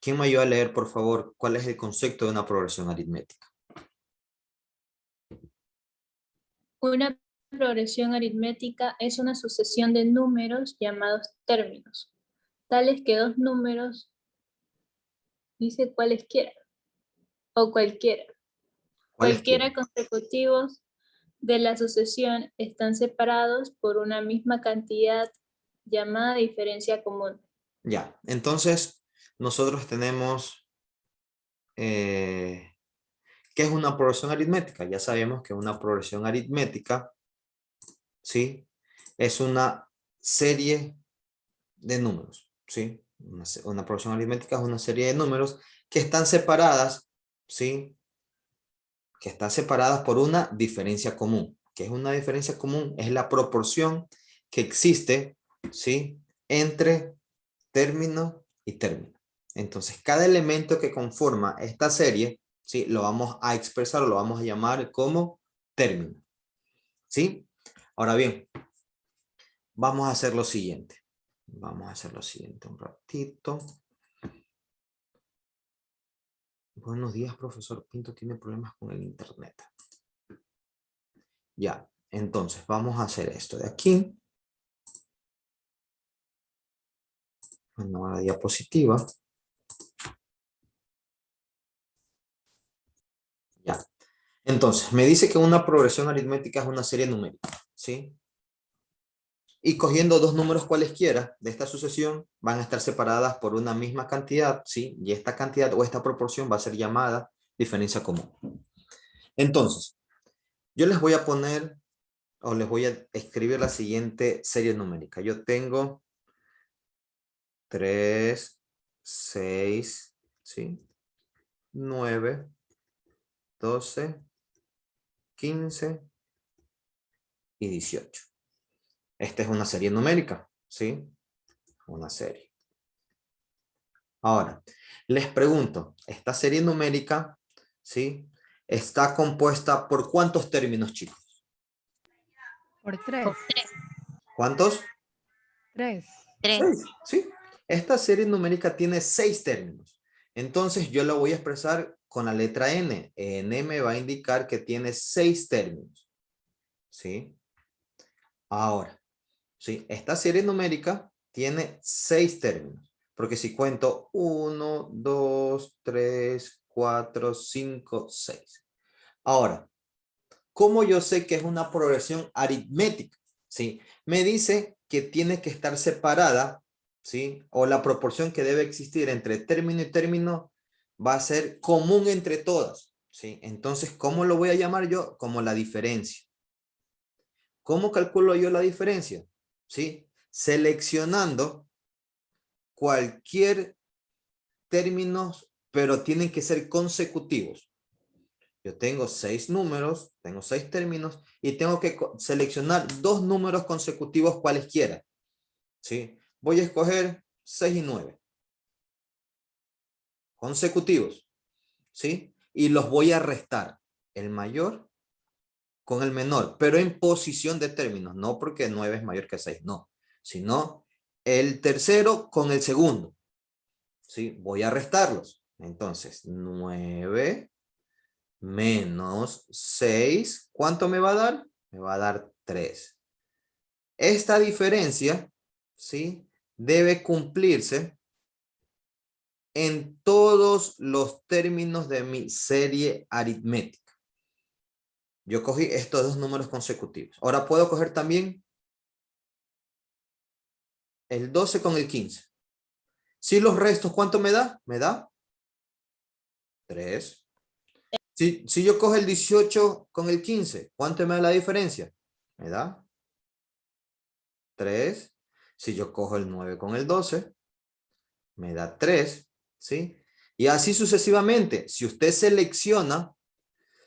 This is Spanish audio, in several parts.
¿Quién me ayuda a leer, por favor, cuál es el concepto de una progresión aritmética? Una progresión aritmética es una sucesión de números llamados términos, tales que dos números, dice cualesquiera, o cualquiera consecutivos de la sucesión están separados por una misma cantidad llamada diferencia común. Ya, entonces nosotros tenemos, ¿qué es una progresión aritmética? Ya sabemos que una progresión aritmética, ¿sí? Es una serie de números, ¿sí? Una progresión aritmética es una serie de números que están separadas, ¿sí? Que están separadas por una diferencia común. ¿Qué es una diferencia común? Es la proporción que existe, ¿sí? Entre término y término. Entonces, cada elemento que conforma esta serie, ¿sí? Lo vamos a expresar o lo vamos a llamar como término, ¿sí? Ahora bien, vamos a hacer lo siguiente. Vamos a hacer lo siguiente un ratito. Buenos días, profesor Pinto. Tiene problemas con el internet. Ya, entonces vamos a hacer esto de aquí. Una nueva diapositiva. Ya. Entonces, me dice que una progresión aritmética es una serie numérica, ¿sí? Y cogiendo dos números cualesquiera de esta sucesión, van a estar separadas por una misma cantidad, ¿sí? Y esta cantidad o esta proporción va a ser llamada diferencia común. Entonces, yo les voy a poner, o les voy a escribir la siguiente serie numérica. Yo tengo 3, 6, ¿sí? 9, 12, 15 y 18. Esta es una serie numérica, ¿sí? Una serie. Ahora, les pregunto, ¿esta serie numérica, ¿sí? Está compuesta por cuántos términos, chicos? Por 3. ¿Cuántos? 3. 6, ¿sí? Esta serie numérica tiene 6 términos. Entonces yo la voy a expresar con la letra n. N me va a indicar que tiene 6 términos, ¿sí? Ahora, ¿sí? Esta serie numérica tiene 6 términos. Porque si cuento 1, 2, 3, 4, 5, 6. Ahora, ¿cómo yo sé que es una progresión aritmética? ¿Sí? Me dice que tiene que estar separada, ¿sí? O la proporción que debe existir entre término y término va a ser común entre todas, ¿sí? Entonces, ¿cómo lo voy a llamar yo? Como la diferencia. ¿Cómo calculo yo la diferencia? ¿Sí? Seleccionando cualquier término, pero tienen que ser consecutivos. Yo tengo 6 números, tengo 6 términos y tengo que seleccionar 2 números consecutivos cualesquiera. ¿Sí? Voy a escoger 6 y 9. Consecutivos. ¿Sí? Y los voy a restar. El mayor con el menor, pero en posición de términos. No porque 9 es mayor que 6, no. Sino el tercero con el segundo. ¿Sí? Voy a restarlos. Entonces, 9 menos 6, ¿cuánto me va a dar? Me va a dar 3. Esta diferencia, ¿sí? Debe cumplirse en todos los términos de mi serie aritmética. Yo cogí estos dos números consecutivos. Ahora puedo coger también el 12 con el 15. Si los restos, ¿cuánto me da? Me da 3. Si yo cojo el 18 con el 15, ¿cuánto me da la diferencia? Me da 3. Si yo cojo el 9 con el 12, me da 3, ¿sí? Y así sucesivamente. Si usted selecciona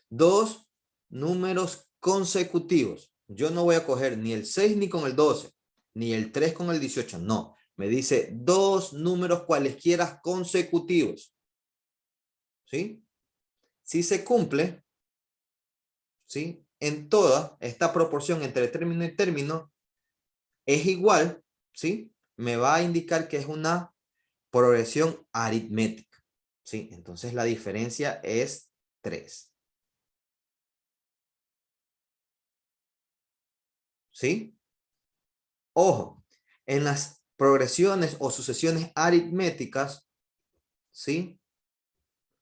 dos números consecutivos, yo no voy a coger ni el 6 ni con el 12, ni el 3 con el 18, no. Me dice dos números cualesquiera consecutivos, ¿sí? Si se cumple, ¿sí? En toda esta proporción entre término y término es igual, ¿sí? Me va a indicar que es una progresión aritmética. ¿sí? Entonces la diferencia es 3. ¿Sí? Ojo, en las progresiones o sucesiones aritméticas, ¿sí?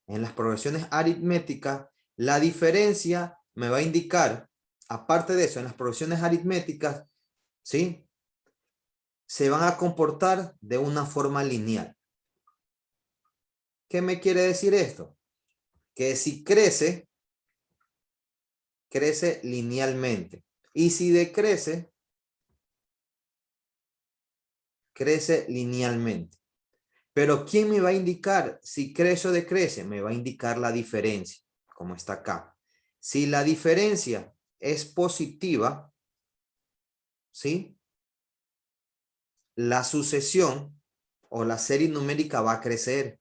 En las progresiones aritméticas, la diferencia me va a indicar, aparte de eso, en las progresiones aritméticas, ¿sí? Se van a comportar de una forma lineal. ¿Qué me quiere decir esto? Que si crece, crece linealmente. Y si decrece, crece linealmente. Pero ¿quién me va a indicar si crece o decrece? Me va a indicar la diferencia, como está acá. Si la diferencia es positiva, ¿sí? La sucesión o la serie numérica va a crecer,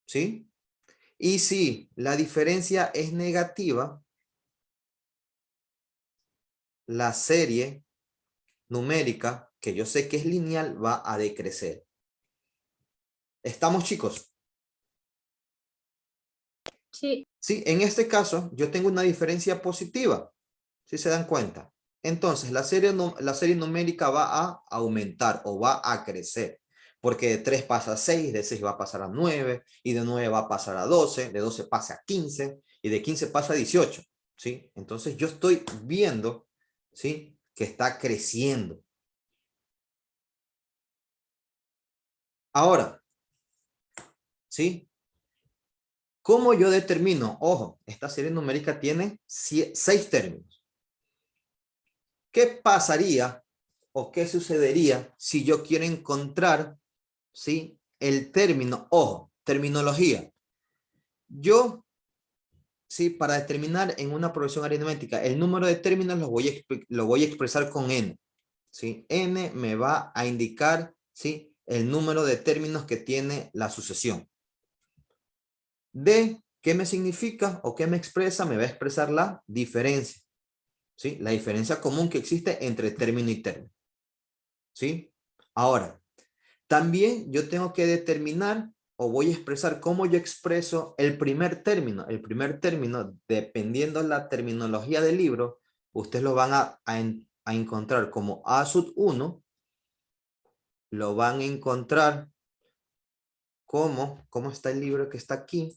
¿sí? Y si la diferencia es negativa, la serie numérica, que yo sé que es lineal, va a decrecer. ¿Estamos, chicos? Sí, Sí, en este caso yo tengo una diferencia positiva, si se dan cuenta. Entonces la serie numérica va a aumentar o va a crecer, porque de 3 pasa a 6, de 6 va a pasar a 9, y de 9 va a pasar a 12, de 12 pasa a 15, y de 15 pasa a 18, ¿sí? Entonces yo estoy viendo, ¿sí? Que está creciendo. Ahora, ¿sí? ¿Cómo yo determino? Ojo, esta serie numérica tiene 6 términos. ¿Qué pasaría o qué sucedería si yo quiero encontrar, ¿sí? El término, ojo, terminología. Yo, ¿sí? Para determinar en una progresión aritmética, el número de términos lo voy a expresar con n, ¿sí? N me va a indicar, ¿sí? El número de términos que tiene la sucesión. D, ¿qué me significa o qué me expresa? Me va a expresar la diferencia, ¿sí? La diferencia común que existe entre término y término, ¿sí? Ahora, también yo tengo que determinar o voy a expresar cómo yo expreso el primer término. El primer término, dependiendo de la terminología del libro, ustedes lo van a encontrar como A sub 1, lo van a encontrar como, ¿cómo está el libro que está aquí?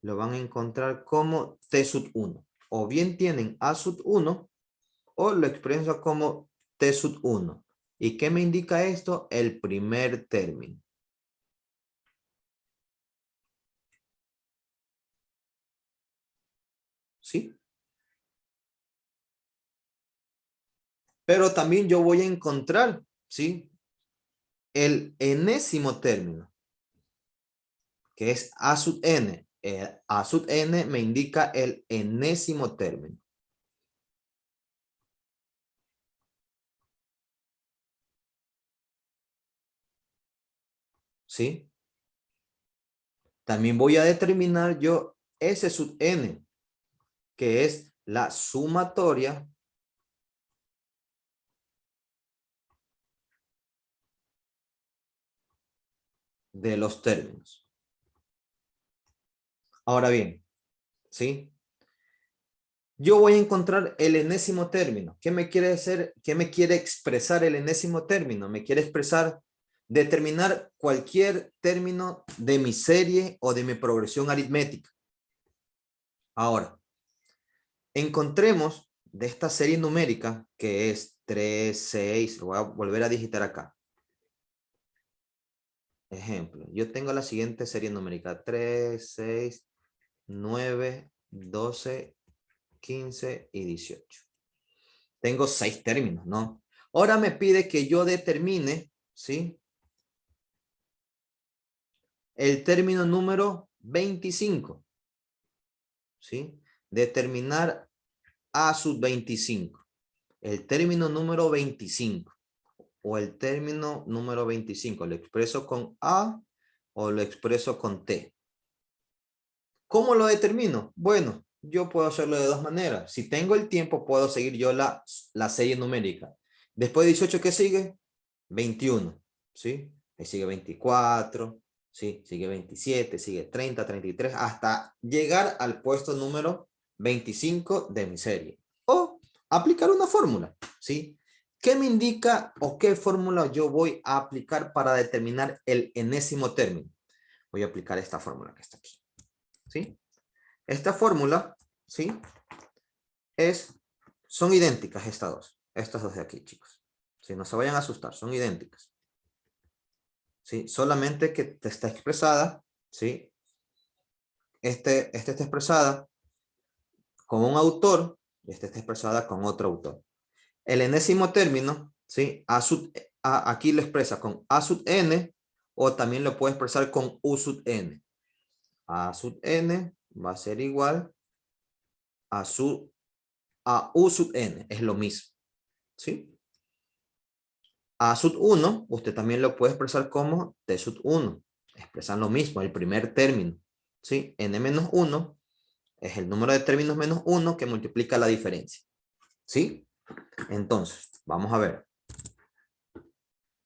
Lo van a encontrar como T sub 1. O bien tienen A sub 1 o lo expreso como T sub 1. ¿Y qué me indica esto? El primer término. ¿Sí? Pero también yo voy a encontrar, ¿sí? El enésimo término, que es A sub n. A sub n me indica el enésimo término. ¿Sí? También voy a determinar yo S sub n, que es la sumatoria de los términos. Ahora bien, ¿sí? Yo voy a encontrar el enésimo término. ¿Qué me quiere decir? ¿Qué me quiere expresar el enésimo término? Me quiere expresar determinar cualquier término de mi serie o de mi progresión aritmética. Ahora, encontremos de esta serie numérica que es 3, 6, lo voy a volver a digitar acá. Ejemplo, yo tengo la siguiente serie numérica: 3, 6, 9, 12, 15 y 18. Tengo 6 términos, ¿no? Ahora me pide que yo determine, ¿sí? El término número 25, ¿sí? Determinar A sub 25. El término número 25 o el término número 25. ¿Lo expreso con A o lo expreso con T? ¿Cómo lo determino? Bueno, yo puedo hacerlo de dos maneras. Si tengo el tiempo, puedo seguir yo la serie numérica. Después de 18, ¿qué sigue? 21, ¿sí? Ahí sigue 24, ¿sí? Sigue 27, sigue 30, 33, hasta llegar al puesto número 25 de mi serie. O aplicar una fórmula, ¿sí? ¿Qué me indica o qué fórmula yo voy a aplicar para determinar el enésimo término? Voy a aplicar esta fórmula que está aquí, ¿sí? Esta fórmula, ¿sí? Son idénticas estas dos de aquí, chicos. Si no se vayan a asustar, son idénticas. ¿Sí? Solamente que está expresada, ¿sí? Este está expresada con un autor y este está expresada con otro autor. El enésimo término, ¿sí? Aquí lo expresa con A sub n o también lo puede expresar con U sub n. A sub n va a ser igual a U sub n, es lo mismo, ¿sí? A sub 1, usted también lo puede expresar como T sub 1. Expresan lo mismo, el primer término, ¿sí? N menos 1 es el número de términos menos 1 que multiplica la diferencia, ¿sí? Entonces, vamos a ver.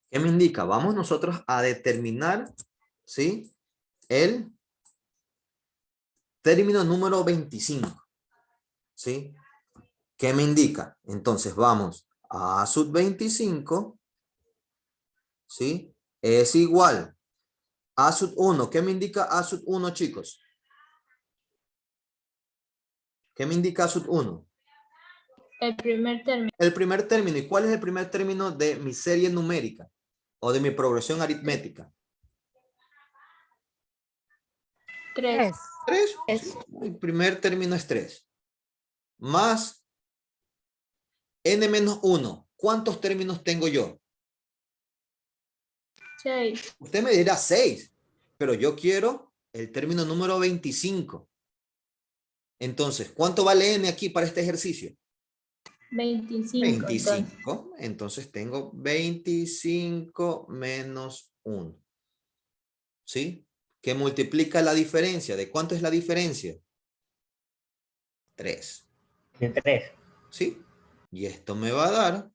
¿Qué me indica? Vamos nosotros a determinar, ¿sí? El término número 25, ¿sí? ¿Qué me indica? Entonces, vamos a sub 25, ¿sí? Es igual a sub 1. ¿Qué me indica A sub 1, chicos? ¿Qué me indica A sub 1? El primer término. El primer término. ¿Y cuál es el primer término de mi serie numérica? O de mi progresión aritmética. 3. 3. Sí, el primer término es 3. Más n menos 1. ¿Cuántos términos tengo yo? 6. Usted me dirá 6. Pero yo quiero el término número 25. Entonces, ¿cuánto vale n aquí para este ejercicio? 25. 25. Entonces tengo 25 menos 1. ¿Sí? Que multiplica la diferencia. ¿De cuánto es la diferencia? 3. De 3. ¿Sí? Y esto me va a dar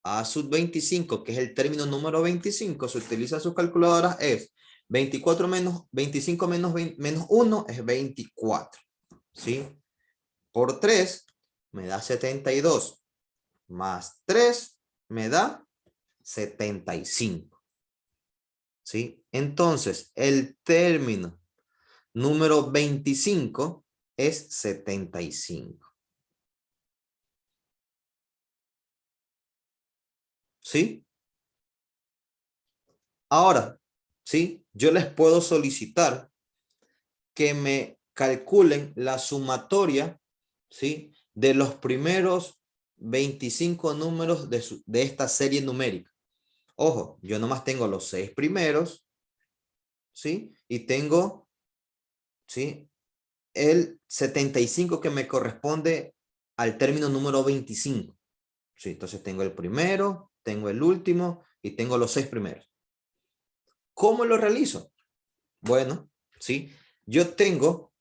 A sub 25, que es el término número 25. Se utiliza sus calculadoras, es 24 menos 25 menos 1 es 24. ¿Sí? Por 3 me da 72. Más 3 me da 75. ¿Sí? Entonces, el término número 25 es 75. ¿Sí? Ahora, ¿sí? Yo les puedo solicitar que me calculen la sumatoria, ¿sí? De los primeros 25 números de esta serie numérica. Ojo, yo nomás tengo los 6 primeros, ¿sí? Y tengo, ¿sí? El 75 que me corresponde al término número 25. ¿Sí? Entonces tengo el primero, tengo el último y tengo los 6 primeros. ¿Cómo lo realizo? Bueno, ¿sí? Yo tengo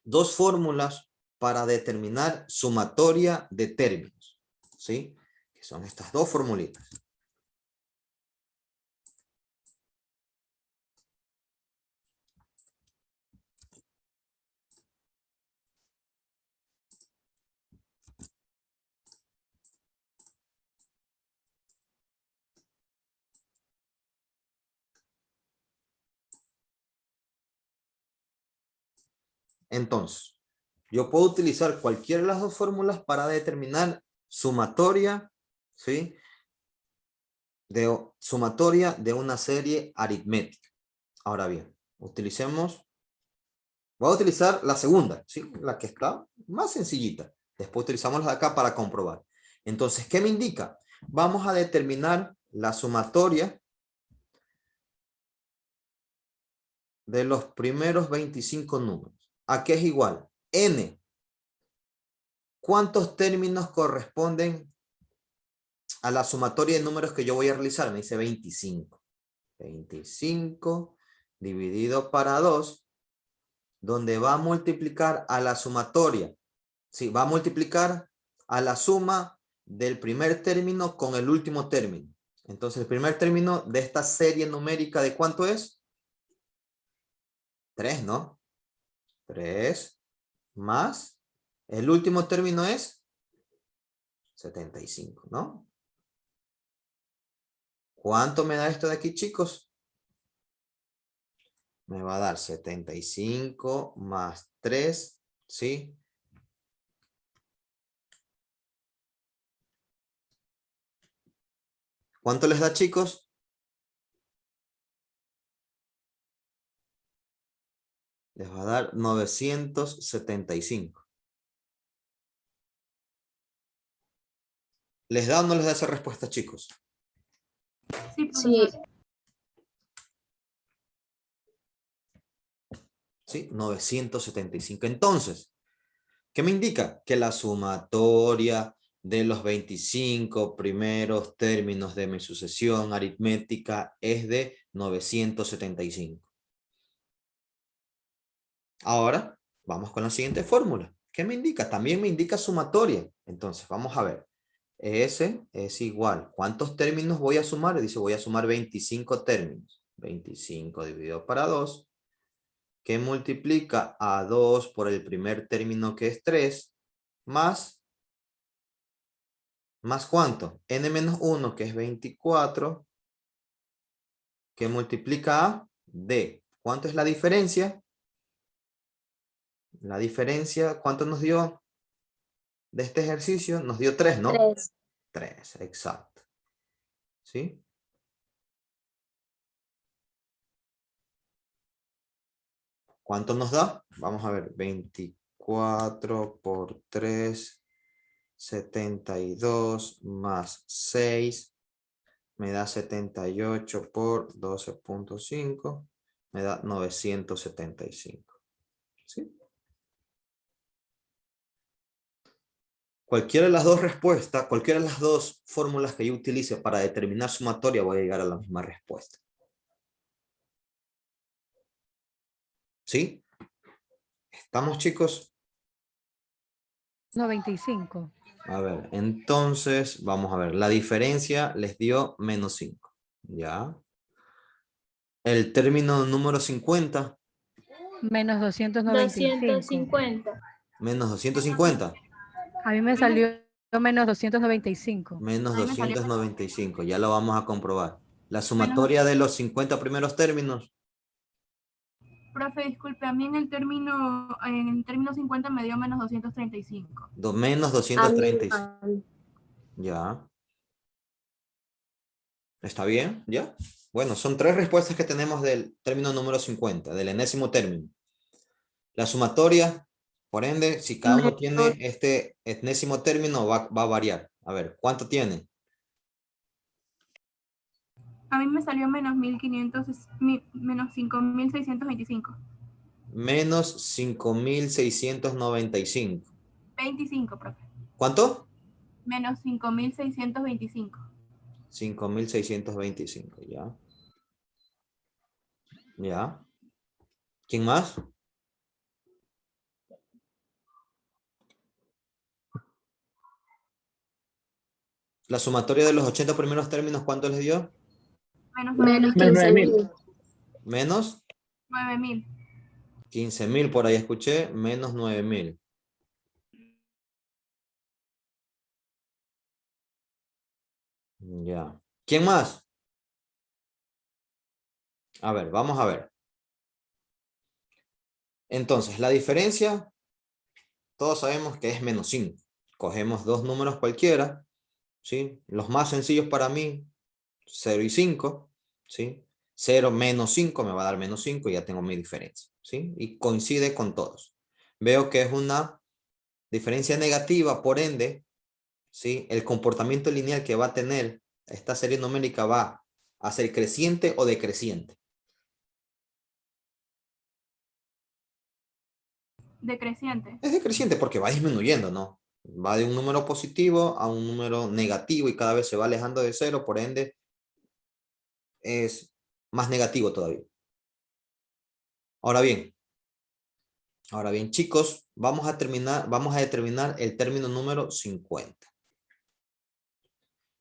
dos fórmulas para determinar sumatoria de términos, ¿sí? Que son estas dos formulitas. Entonces, yo puedo utilizar cualquiera de las dos fórmulas para determinar sumatoria, ¿sí? Sumatoria de una serie aritmética. Ahora bien, voy a utilizar la segunda, ¿sí? La que está más sencillita. Después utilizamos la de acá para comprobar. Entonces, ¿qué me indica? Vamos a determinar la sumatoria de los primeros 25 números. ¿A qué es igual? N. ¿Cuántos términos corresponden a la sumatoria de números que yo voy a realizar? Me dice 25. 25 dividido para 2, donde va a multiplicar a la sumatoria. Sí, va a multiplicar a la suma del primer término con el último término. Entonces, el primer término de esta serie numérica, ¿de cuánto es? 3, ¿no? 3 más. El último término es 75, ¿no? ¿Cuánto me da esto de aquí, chicos? Me va a dar 75 más 3, ¿sí? ¿Cuánto les da, chicos? Les va a dar 975. ¿Les da o no les da esa respuesta, chicos? Sí, Sí, ¿Sí? 975. Entonces, ¿qué me indica? Que la sumatoria de los 25 primeros términos de mi sucesión aritmética es de 975. Ahora, vamos con la siguiente fórmula. ¿Qué me indica? También me indica sumatoria. Entonces, vamos a ver. S es igual. ¿Cuántos términos voy a sumar? Dice, voy a sumar 25 términos. 25 dividido para 2. Que multiplica a 2 por el primer término que es 3. Más ¿cuánto? N menos 1 que es 24. Que multiplica a D. ¿Cuánto es la diferencia? La diferencia, ¿cuánto nos dio de este ejercicio? Nos dio 3, ¿no? 3. 3, exacto. ¿Sí? ¿Cuánto nos da? Vamos a ver, 24 por 3, 72 más 6, me da 78 por 12.5, me da 975. ¿Sí? Cualquiera de las dos respuestas, cualquiera de las dos fórmulas que yo utilice para determinar sumatoria, voy a llegar a la misma respuesta. ¿Sí? ¿Estamos, chicos? 95. A ver, entonces, vamos a ver. La diferencia les dio menos 5. ¿Ya? El término número 50, Menos 295. 250. menos 250, A mí me salió menos 295. menos A mí me salió 295. Ya lo vamos a comprobar. La sumatoria de los 50 primeros términos, Profe, disculpe, a mí en el término 50 me dio menos 235. menos A mí 235. igual. Ya. ¿Está bien? ¿Ya? Bueno, son 3 respuestas que tenemos del término número 50, del enésimo término. La sumatoria, por ende, si cada uno tiene este enésimo término, va a variar. A ver, ¿cuánto tiene? A mí me salió menos 1500, menos 5625. Menos 5.695. 25, profe. ¿Cuánto? Menos 5625. 5.625, ya. Ya. ¿Quién más? La sumatoria de los 80 primeros términos, ¿cuánto les dio? Menos Menos 9000. 15.000. Menos 9000. 15.000, por ahí escuché, menos 9.000. Ya. ¿Quién más? A ver, vamos a ver. Entonces, la diferencia, todos sabemos que es menos 5. Cogemos dos números cualquiera, ¿sí? Los más sencillos para mí, 0 y 5, ¿sí? 0 menos 5 me va a dar menos 5 y ya tengo mi diferencia, ¿sí? Y coincide con todos. Veo que es una diferencia negativa, por ende, ¿sí? El comportamiento lineal que va a tener esta serie numérica va a ser creciente o decreciente. Decreciente. Es decreciente porque va disminuyendo, ¿no? Va de un número positivo a un número negativo y cada vez se va alejando de 0, por ende es más negativo todavía. Ahora bien, chicos, vamos a determinar el término número 50.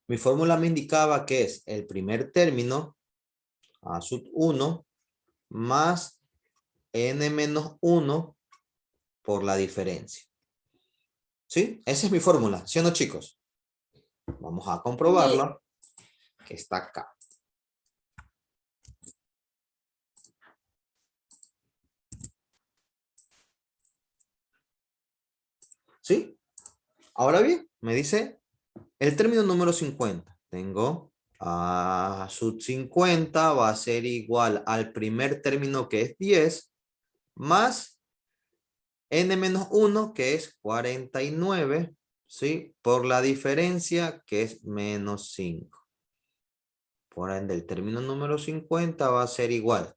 Mi fórmula me indicaba que es el primer término, A sub 1, más n menos 1 por la diferencia. ¿Sí? Esa es mi fórmula, ¿sí o no, chicos? Vamos a comprobarla, que está acá. ¿Sí? Ahora bien, me dice el término número 50. Tengo A sub 50 va a ser igual al primer término que es 10 más n menos 1 que es 49, ¿sí? Por la diferencia que es menos 5. Por ende, el término número 50 va a ser igual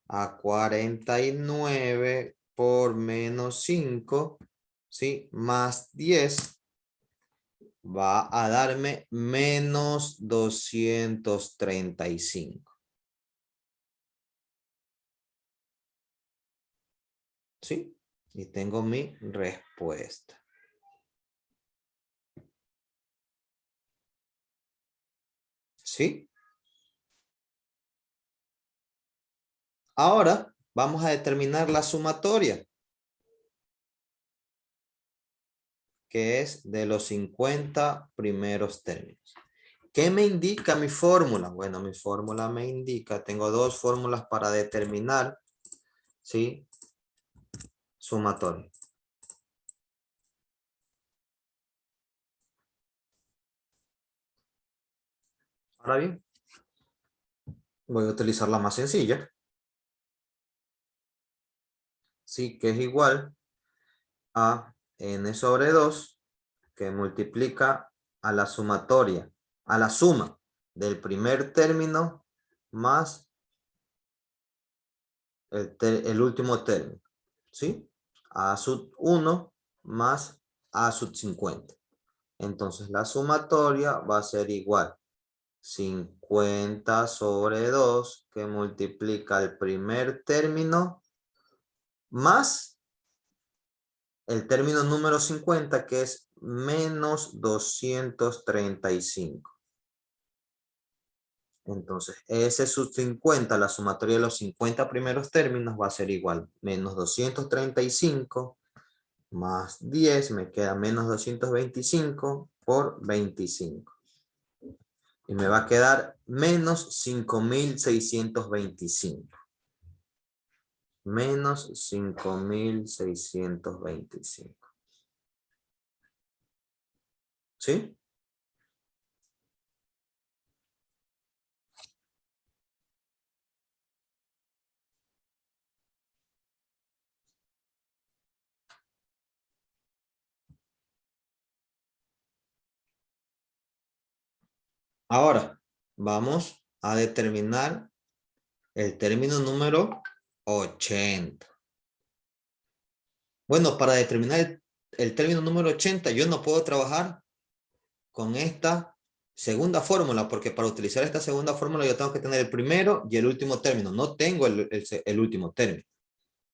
a 49 por menos 5, ¿sí? Más 10 va a darme menos 235. ¿Sí? Y tengo mi respuesta. ¿Sí? Ahora vamos a determinar la sumatoria, que es de los 50 primeros términos. ¿Qué me indica mi fórmula? Bueno, mi fórmula me indica, tengo dos fórmulas para determinar, ¿sí? Sumatoria. Ahora bien, voy a utilizar la más sencilla. Sí, que es igual a n sobre 2, que multiplica a la sumatoria, a la suma del primer término más el último término, ¿sí? A sub 1 más A sub 50. Entonces la sumatoria va a ser igual 50 sobre 2 que multiplica el primer término más el término número 50 que es menos 235. Entonces, S sub 50, la sumatoria de los 50 primeros términos va a ser igual menos 235 más 10, me queda menos 225 por 25. Y me va a quedar menos 5.625. Menos 5.625. ¿Sí? Ahora, vamos a determinar el término número 80. Bueno, para determinar el término número 80, yo no puedo trabajar con esta segunda fórmula, porque para utilizar esta segunda fórmula yo tengo que tener el primero y el último término. No tengo el último término,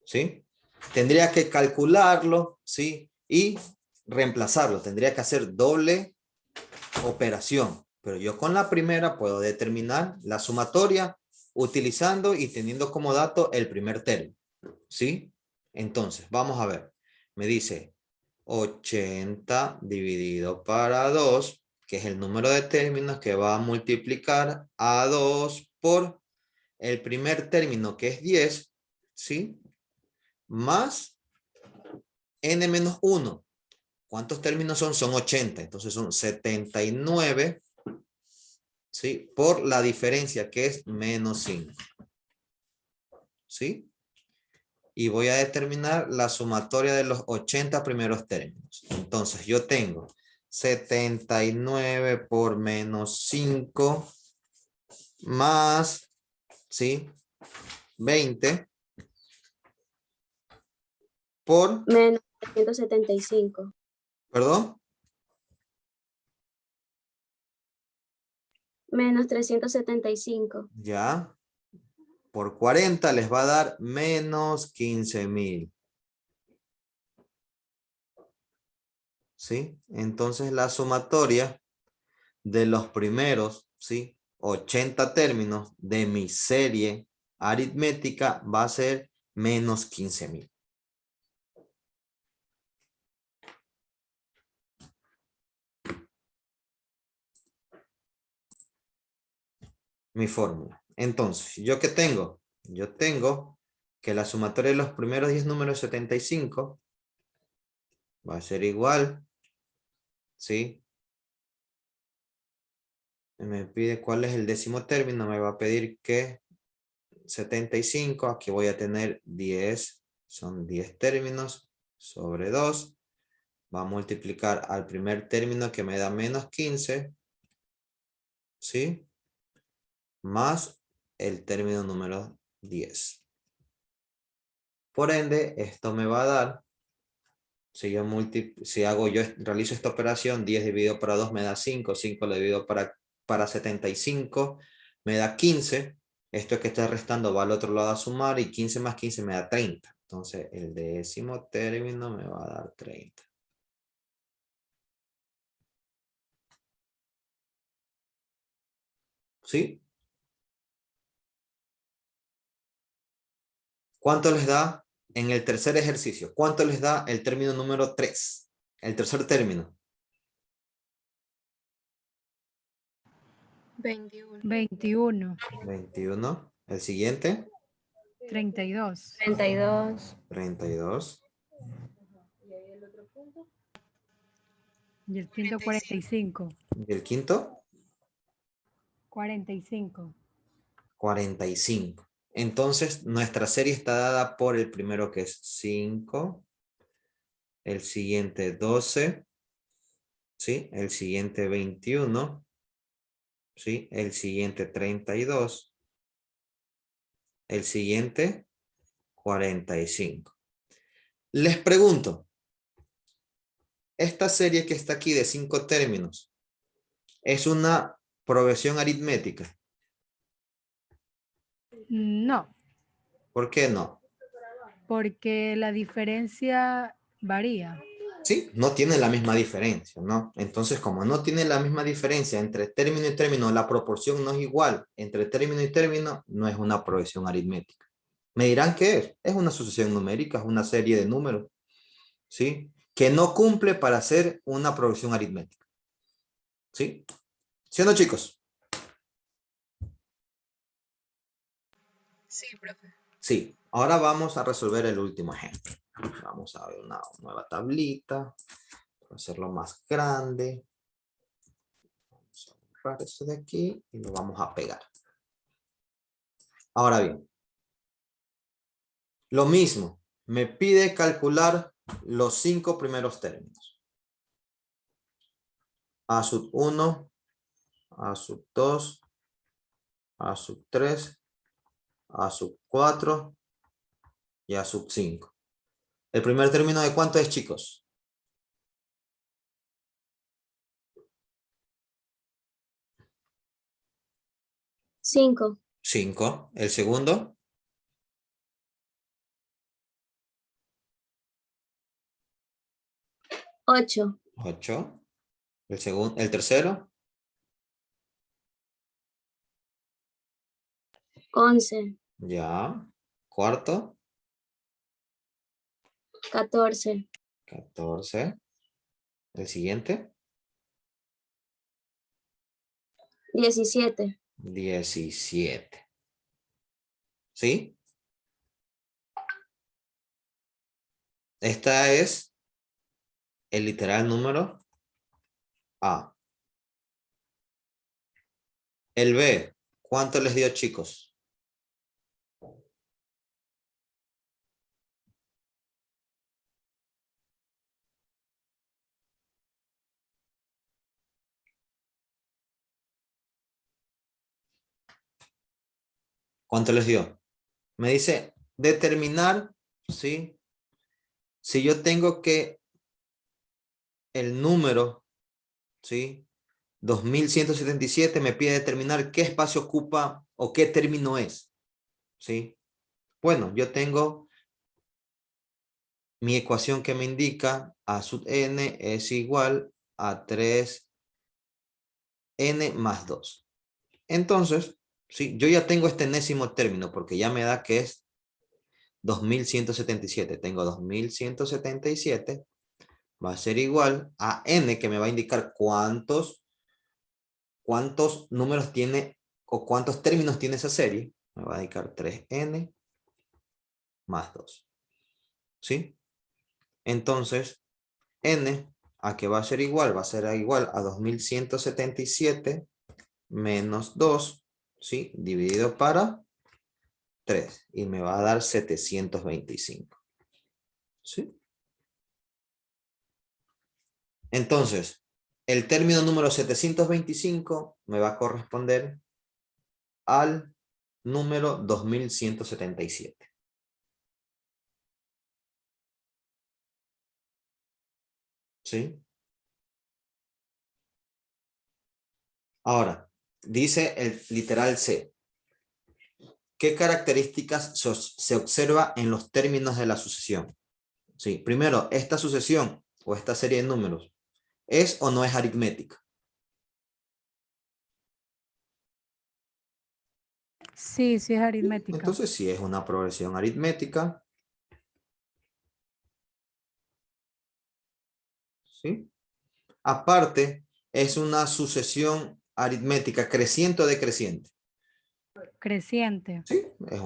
¿sí? Tendría que calcularlo, ¿sí? Y reemplazarlo. Tendría que hacer doble operación. Pero yo con la primera puedo determinar la sumatoria utilizando y teniendo como dato el primer término, ¿sí? Entonces, vamos a ver. Me dice 80 dividido para 2, que es el número de términos que va a multiplicar a 2 por el primer término, que es 10, ¿sí? Más n menos 1. ¿Cuántos términos son? Son 80. Entonces son 79, ¿sí? Por la diferencia, que es menos 5. ¿Sí? Y voy a determinar la sumatoria de los 80 primeros términos. Entonces yo tengo 79 por menos 5 más, ¿sí? 20 por, Menos 375. perdón, Menos 375. ya, por 40 les va a dar menos 15.000. ¿Sí? Entonces la sumatoria de los primeros, ¿sí? 80 términos de mi serie aritmética va a ser menos 15,000. Mi fórmula. Entonces, ¿yo qué tengo? Yo tengo que la sumatoria de los primeros 10 números 75 va a ser igual, ¿sí? Me pide cuál es el décimo término, me va a pedir que 75, aquí voy a tener 10, son 10 términos sobre 2. Va a multiplicar al primer término que me da menos 15, ¿sí? Más el término número 10. Por ende, esto me va a dar, si yo realizo esta operación, 10 dividido para 2 me da 5, 5 lo divido para 75, me da 15. Esto que está restando va al otro lado a sumar y 15 más 15 me da 30. Entonces, el décimo término me va a dar 30. ¿Sí? ¿Cuánto les da en el tercer ejercicio? ¿Cuánto les da el término número 3? El tercer término. 21. 21, 21. El siguiente. 32, 32. 32. y el quinto 45, ¿Y el quinto? 45, 45. Entonces, nuestra serie está dada por el primero que es 5. El siguiente 12. ¿Sí? El siguiente 21. ¿Sí? El siguiente 32. El siguiente 45. Les pregunto, esta serie que está aquí de 5 términos, ¿es una progresión aritmética? no, ¿Por qué no? porque la diferencia varía. Sí, no tiene la misma diferencia, ¿no? Entonces, como no tiene la misma diferencia entre término y término, la proporción no es igual entre término y término, no es una progresión aritmética. Me dirán qué es. Es una sucesión numérica, es una serie de números, ¿sí? Que no cumple para ser una progresión aritmética. ¿Sí? ¿Sí o no, chicos? Sí, profe. Sí. Ahora vamos a resolver el último ejemplo. Vamos a ver una nueva tablita. Voy a hacerlo más grande. Vamos a borrar eso de aquí y lo vamos a pegar. Ahora bien, lo mismo. Me pide calcular los 5 primeros términos. A sub 1, A sub 2, A sub 3, A sub 4 y A sub 5. ¿El primer término de cuánto es, chicos? 5, 5. ¿El segundo? 8, 8. ¿El tercero? 11, Ya. ¿Cuarto? 14, 14. ¿El siguiente? 17, 17. ¿Sí? Esta es el literal número A. El B. ¿Cuánto les dio, chicos? ¿Cuánto les dio? Me dice determinar, ¿sí? Si yo tengo que el número, ¿sí? 2177 me pide determinar qué espacio ocupa o qué término es, ¿sí? Bueno, yo tengo mi ecuación que me indica A sub n es igual a 3 n más 2. Entonces, sí, yo ya tengo este enésimo término porque ya me da que es 2177. Tengo 2177. Va a ser igual a n, que me va a indicar cuántos números tiene o cuántos términos tiene esa serie. Me va a indicar 3n más 2. ¿Sí? Entonces, n, ¿a qué va a ser igual? Va a ser igual a 2177 menos 2, ¿sí? Dividido para 3. Y me va a dar 725. ¿Sí? Entonces, el término número 725 me va a corresponder al número 2177. ¿Sí? Ahora, dice el literal C. ¿Qué características se observa en los términos de la sucesión? Sí, primero, esta sucesión o esta serie de números, ¿es o no es aritmética? Sí, sí es aritmética. Entonces, si es una progresión aritmética, ¿sí? Aparte, es una sucesión aritmética creciente o decreciente. Creciente. Sí, es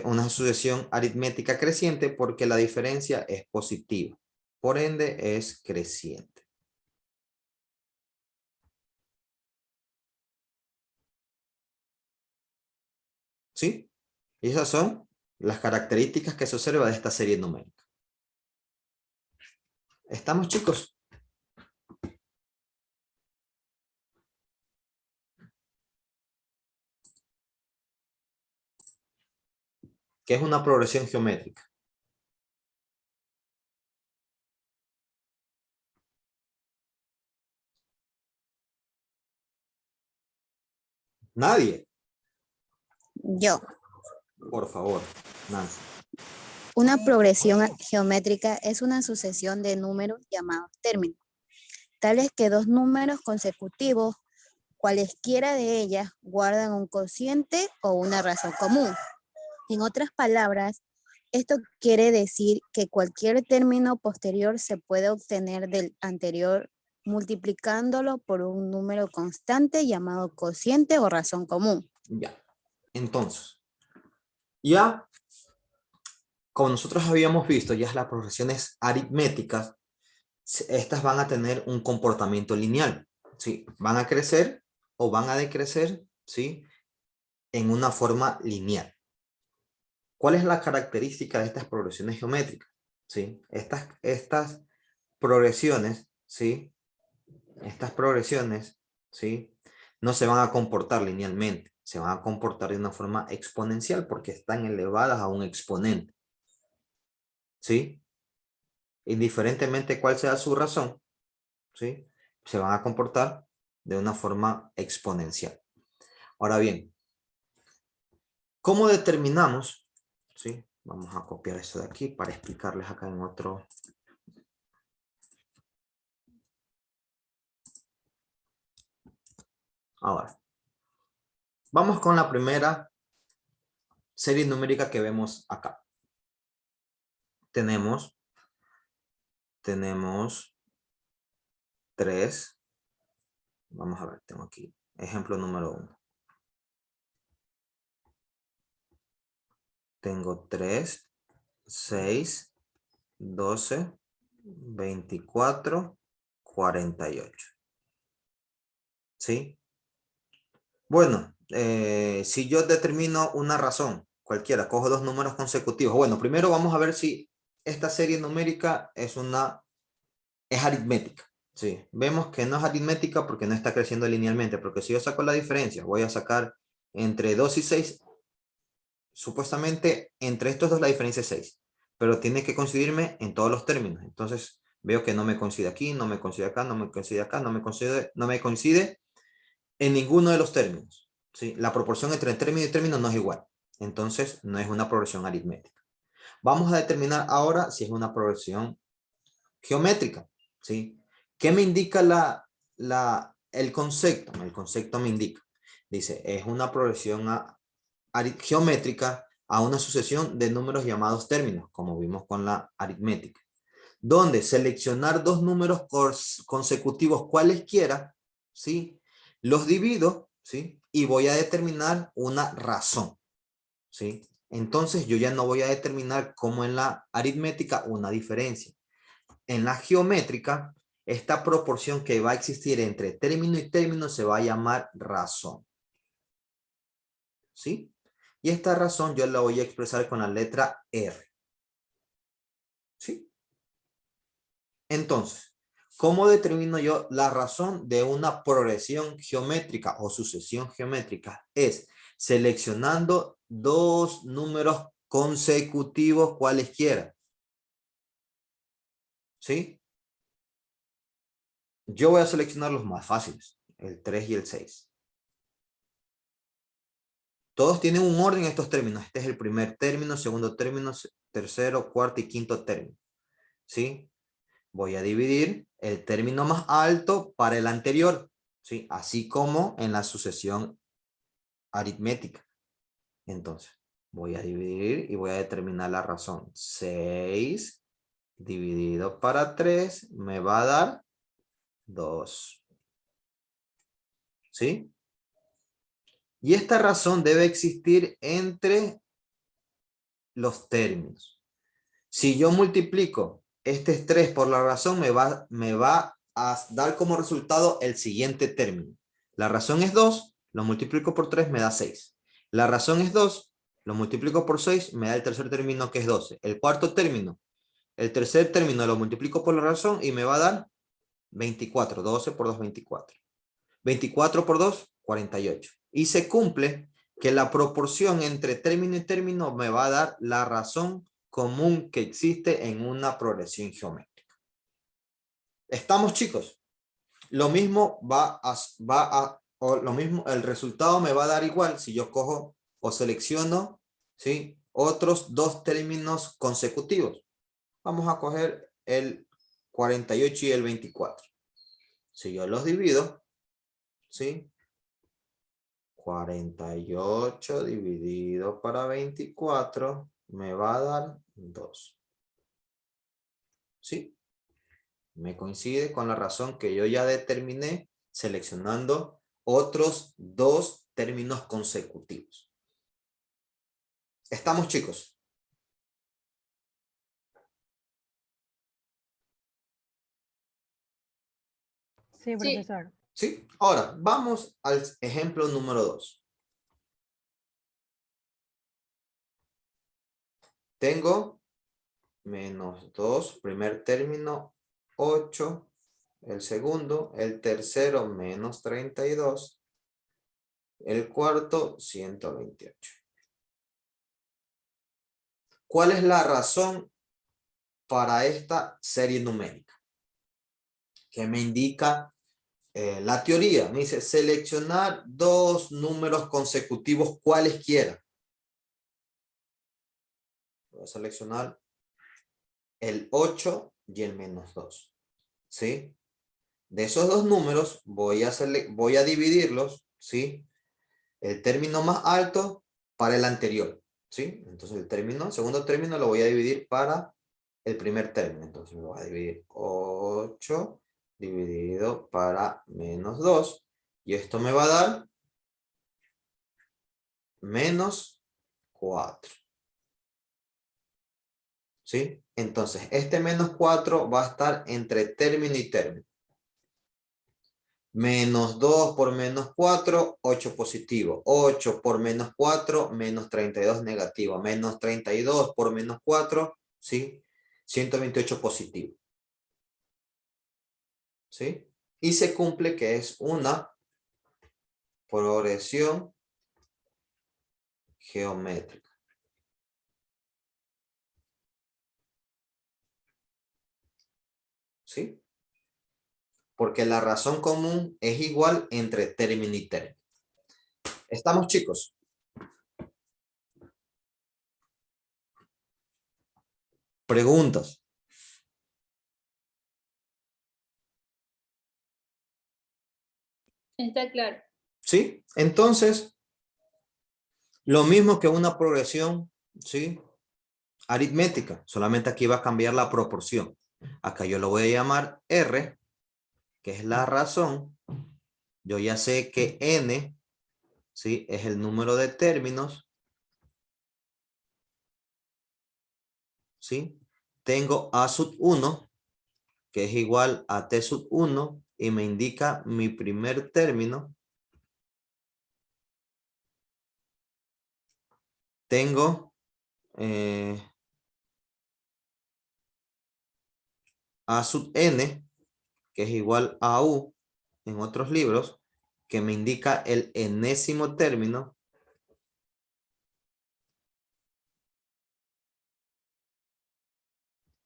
una sucesión aritmética creciente porque la diferencia es positiva. Por ende, es creciente. ¿Sí? Y esas son las características que se observa de esta serie numérica. ¿Estamos, chicos? ¿Qué es una progresión geométrica? Nadie. Yo. Por favor, Nancy. Una progresión geométrica es una sucesión de números llamados términos, tales que dos números consecutivos, cualesquiera de ellas, guardan un cociente o una razón común. En otras palabras, esto quiere decir que cualquier término posterior se puede obtener del anterior multiplicándolo por un número constante llamado cociente o razón común. Ya. Entonces, ya como nosotros habíamos visto, ya las progresiones aritméticas, estas van a tener un comportamiento lineal, ¿sí? Van a crecer o van a decrecer, ¿sí? En una forma lineal. ¿Cuál es la característica de estas progresiones geométricas? ¿Sí? Estas progresiones, ¿sí? Estas progresiones, ¿sí? No se van a comportar linealmente, se van a comportar de una forma exponencial porque están elevadas a un exponente. ¿Sí? Indiferentemente cuál sea su razón, ¿sí? Se van a comportar de una forma exponencial. Ahora bien, ¿cómo determinamos? ¿Sí? Vamos a copiar esto de aquí para explicarles acá en otro. Ahora, vamos con la primera serie numérica que vemos acá. Tenemos 3. Vamos a ver, tengo aquí ejemplo número 1. Tengo 3, 6, 12, 24, 48. ¿Sí? Bueno, si yo determino una razón, cualquiera, cojo dos números consecutivos. Bueno, primero vamos a ver si esta serie numérica es aritmética. Sí, vemos que no es aritmética porque no está creciendo linealmente, porque si yo saco la diferencia, voy a sacar entre 2 y 6, supuestamente entre estos dos la diferencia es 6, pero tiene que coincidirme en todos los términos. Entonces veo que no me coincide aquí, no me coincide acá, no me coincide acá, no me coincide en ninguno de los términos. ¿Sí? La proporción entre término y término no es igual. Entonces no es una progresión aritmética. Vamos a determinar ahora si es una progresión geométrica. ¿Sí? ¿Qué me indica el concepto me indica. Dice, es una progresión geométrica a una sucesión de números llamados términos, como vimos con la aritmética, donde seleccionar dos números consecutivos cualesquiera, ¿sí? Los divido, ¿sí? Y voy a determinar una razón, ¿sí? Entonces yo ya no voy a determinar como en la aritmética una diferencia. En la geométrica, esta proporción que va a existir entre término y término se va a llamar razón, ¿sí? Y esta razón yo la voy a expresar con la letra R, ¿sí? Entonces, ¿cómo determino yo la razón de una progresión geométrica o sucesión geométrica? Es seleccionando dos números consecutivos cualesquiera, ¿sí? Yo voy a seleccionar los más fáciles, el 3 y el 6. Todos tienen un orden estos términos. Este es el primer término, segundo término, tercero, cuarto y quinto término, ¿sí? Voy a dividir el término más alto para el anterior, ¿sí? Así como en la sucesión aritmética. Entonces, voy a dividir y voy a determinar la razón. 6 dividido para 3 me va a dar 2. ¿Sí? Y esta razón debe existir entre los términos. Si yo multiplico este 3 por la razón, me va a dar como resultado el siguiente término. La razón es 2, lo multiplico por 3, me da 6. La razón es 2, lo multiplico por 6, me da el tercer término que es 12. El cuarto término, el tercer término lo multiplico por la razón y me va a dar 24. 12 por 2, 24. 24 por 2, 48. Y se cumple que la proporción entre término y término me va a dar la razón común que existe en una progresión geométrica. ¿Estamos, chicos? Lo mismo lo mismo, el resultado me va a dar igual si yo cojo o selecciono, ¿sí? Otros dos términos consecutivos. Vamos a coger el 48 y el 24. Si yo los divido, ¿sí? 48 dividido para 24 me va a dar 2. ¿Sí? Me coincide con la razón que yo ya determiné seleccionando otros dos términos consecutivos. ¿Estamos, chicos? Sí, profesor. ¿Sí? Ahora, vamos al ejemplo número 2. Tengo menos 2, primer término, 8, el segundo, el tercero, menos 32, el cuarto, 128. ¿Cuál es la razón para esta serie numérica? ¿Qué me indica la teoría? Me dice seleccionar dos números consecutivos cualesquiera. Voy a seleccionar el 8 y el menos 2. ¿Sí? De esos dos números voy a dividirlos, ¿sí? El término más alto para el anterior, ¿sí? Entonces el segundo término lo voy a dividir para el primer término. Entonces lo voy a dividir 8 dividido para menos 2. Y esto me va a dar menos 4. ¿Sí? Entonces este menos 4 va a estar entre término y término. Menos 2 por menos 4, 8 positivo. 8 por menos 4, menos 32 negativo. Menos 32 por menos 4, ¿sí? 128 positivo. ¿Sí? Y se cumple que es una progresión geométrica. ¿Sí? Porque la razón común es igual entre término y término. ¿Estamos, chicos? Preguntas. Está claro. ¿Sí? Entonces, lo mismo que una progresión, ¿sí? Aritmética, solamente aquí va a cambiar la proporción. Acá yo lo voy a llamar R, que es la razón. Yo ya sé que N, ¿sí? Es el número de términos. ¿Sí? Tengo A sub 1, que es igual a T sub 1, y me indica mi primer término. Tengo A sub N, que es igual a U en otros libros, que me indica el enésimo término.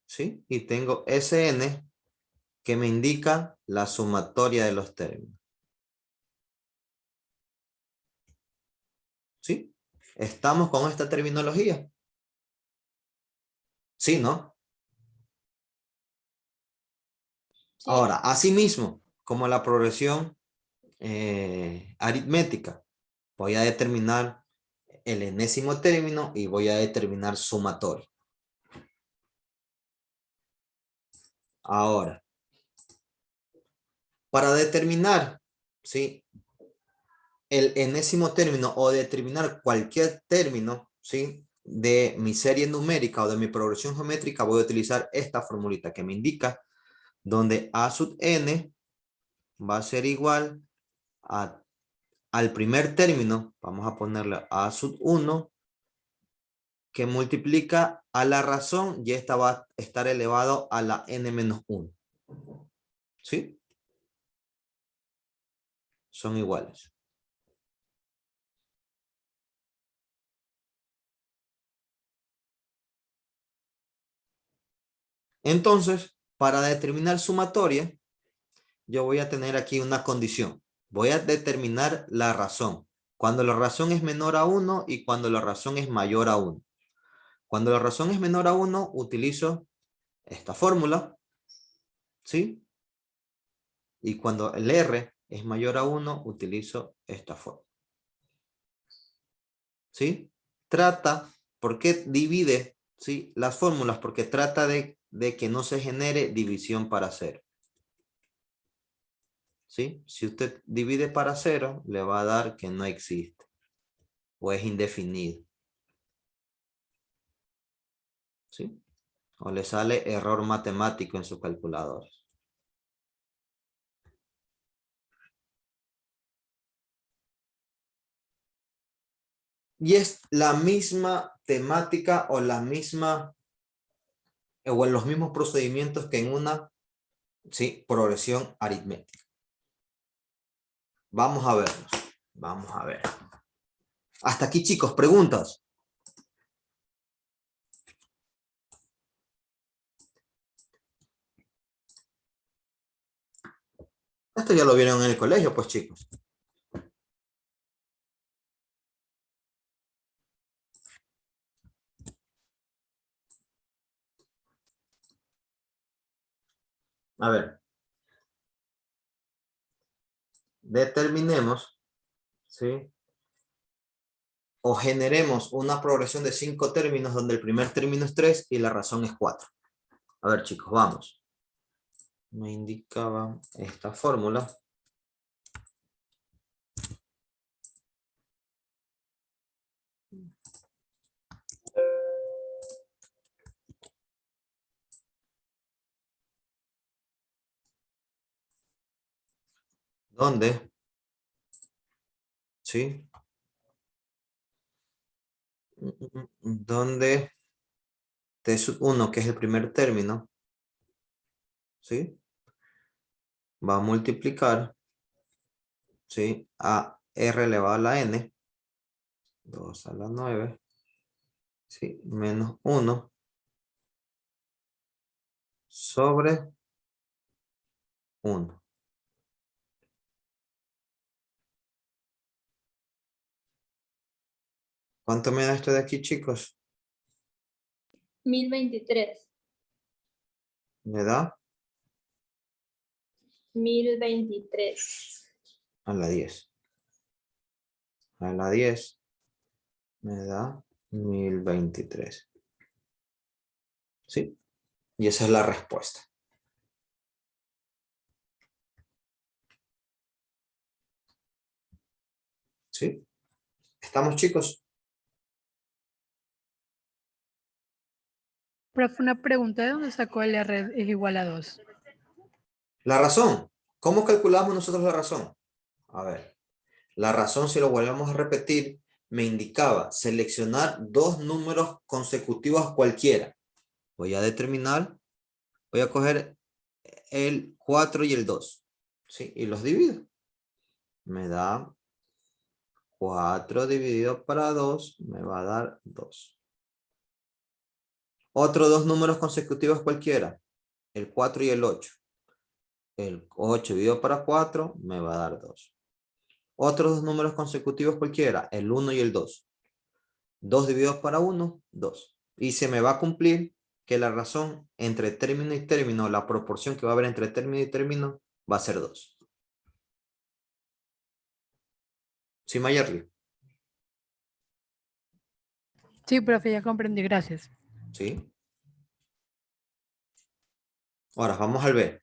¿Sí? Y tengo Sn, que me indica la sumatoria de los términos. ¿Sí? ¿Estamos con esta terminología? Sí, ¿no? Sí. Ahora, asimismo, como la progresión aritmética, voy a determinar el enésimo término y voy a determinar sumatorio. Ahora, para determinar, ¿sí? El enésimo término o determinar cualquier término, ¿sí? De mi serie numérica o de mi progresión geométrica, voy a utilizar esta formulita que me indica donde A sub n va a ser igual al primer término, vamos a ponerle A sub 1, que multiplica a la razón y esta va a estar elevado a la n menos 1. ¿Sí? Son iguales. Entonces, para determinar sumatoria, yo voy a tener aquí una condición. Voy a determinar la razón. Cuando la razón es menor a 1 y cuando la razón es mayor a 1. Cuando la razón es menor a 1, utilizo esta fórmula. ¿Sí? Y cuando el R es mayor a 1, utilizo esta fórmula. ¿Sí? Trata, ¿por qué divide? ¿Sí? Las fórmulas, porque trata de que no se genere división para cero. ¿Sí? Si usted divide para cero, le va a dar que no existe o es indefinido. ¿Sí? O le sale error matemático en sus calculadores. Y es la misma temática o la misma o en los mismos procedimientos que en una, ¿sí? Progresión aritmética. Vamos a verlos. Vamos a ver. Hasta aquí, chicos, preguntas. Esto ya lo vieron en el colegio, pues, chicos. A ver. Determinemos, ¿sí? O generemos una progresión de 5 términos donde el primer término es 3 y la razón es 4. A ver, chicos, vamos. Me indicaba esta fórmula. ¿Dónde? ¿Sí? Donde T sub 1, que es el primer término, ¿sí? Va a multiplicar, ¿sí? A R elevado a la N, 2 a la 9, ¿sí? Menos 1 sobre 1. ¿Cuánto me da esto de aquí, chicos? 1023. Me da 1023. a la 10. A la 10 me da 1023. ¿Sí? Y esa es la respuesta. ¿Sí? ¿Estamos, chicos? Profe, una pregunta, ¿de dónde sacó el R es igual a 2? La razón. ¿Cómo calculamos nosotros la razón? A ver. La razón, si lo volvemos a repetir, me indicaba seleccionar dos números consecutivos cualquiera. Voy a determinar, voy a coger el 4 y el 2. ¿Sí? Y los divido. Me da 4 dividido para 2, me va a dar 2. Otros dos números consecutivos cualquiera, el 4 y el 8. El 8 dividido para 4 me va a dar 2. Otros dos números consecutivos cualquiera, el 1 y el 2. 2 divididos para 1, 2. Y se me va a cumplir que la razón entre término y término, la proporción que va a haber entre término y término, va a ser 2. ¿Sí, Mayerly? Sí, profe, ya comprendí, gracias. ¿Sí? Ahora, vamos al B.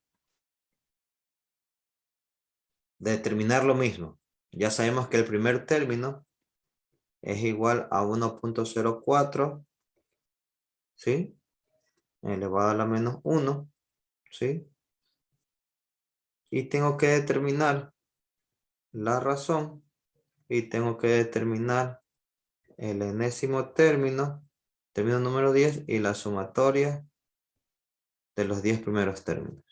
Determinar lo mismo. Ya sabemos que el primer término es igual a 1.04, ¿sí? Elevado a la menos 1, ¿sí? Y tengo que determinar la razón y tengo que determinar el enésimo término, término número 10 y la sumatoria de los 10 primeros términos.